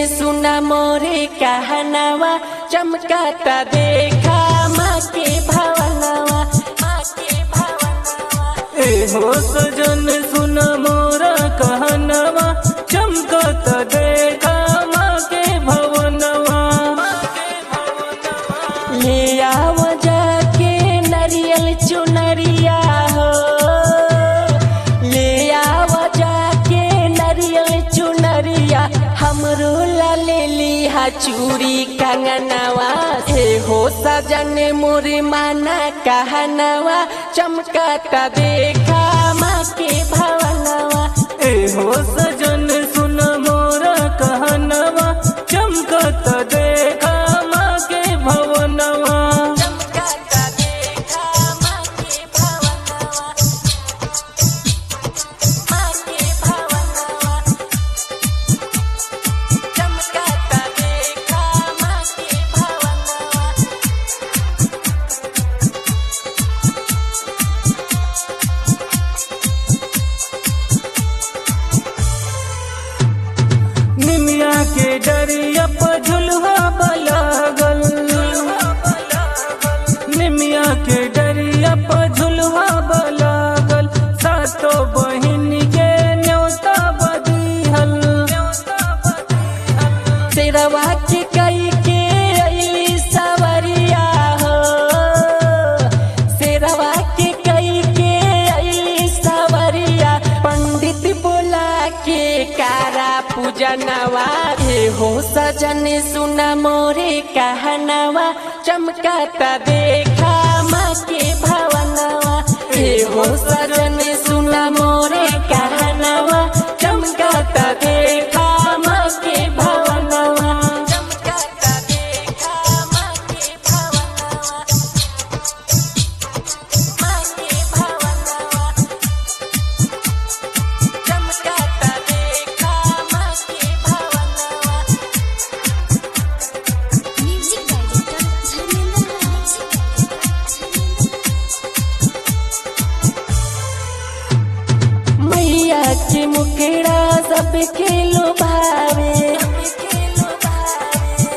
सुना मोरे कहनावा चमकाता देखा माँ के भवनवा। ए हो सजन सुना मोरा कहनावा चमकाता देखा माँ के भवनवा। ले आव जाके नरियल चुनरिया हो, ले आव जाके नरियल चुनरिया हमरो ला ले लिहा चूड़ी कंगनवा। हे हो सजन मोरे माना कहनवा चमकाता देखा माँ के भवनवा। ए हो सजन सुना मोरा कहनावा चमकाता देखा माँ के भवनवा। चमकाता देखा माँ के भवनवा, माँ के भवनवा। चमकाता देखा माँ के भवनवा। निमिया के डरिया पर झुलवा बलागल, निमिया के डरिया पर झुलवा बलागल। सातो बहिन के न्योता बदीहल, शेरवा के कई के अइली सवरिया हो, शेरवा के कई के अइली सवरिया। पंडित बोला के कारा पूजनवा। हे हो सजन सुना मोरे कहनवा चमकाता देखा माँ के भवनवा। हे हो सजन सुना मोरे कहनवा चमकाता देखा माँ के भवनवा। चमकाता देखा माँ के भवनवा, माँ के भवनवा। चमकाता देखा माँ के भवनवा। म्यूजिक डायरेक्टर धर्मेंद्र मैया के मुखड़ा सबके लुभावे,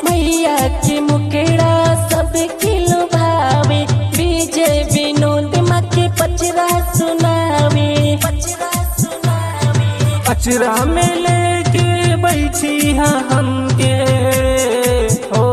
मैया के मुखड़ा सबके लुभावे। विजय विनोद माँ के पचरा सुनावे, पचरा सुनावे। अचरा में लेके बैठी हाँ हमके हो,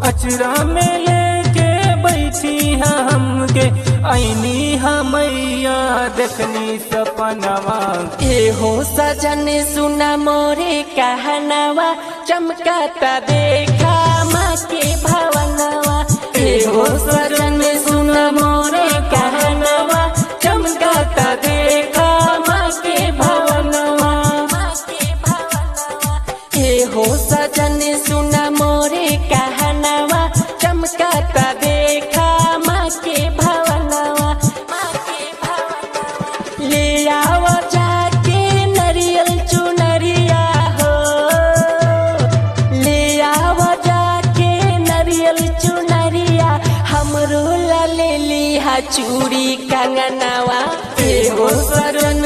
अचरा में लेके बैठी हाँ हमके। ऐनी हाँ मैया देखनी सपनवा। ए हो सजन सुना मोरे कहनवा चमकाता देखा माँ के भवनवा। ए हो सजन सुना मोरे कहनवा चमकाता देखा माँ के भवनवा। ए हो सजन सुना मोरे कहनवा चमकाता देखा माँ के भवनवा, माँ के भवनवा। ले आव जाके नरियल चुनरिया हो, ले आव जाके नरियल चुनरिया हमरो ला ले लिहा चूड़ी कंगनवा। ए हो सजन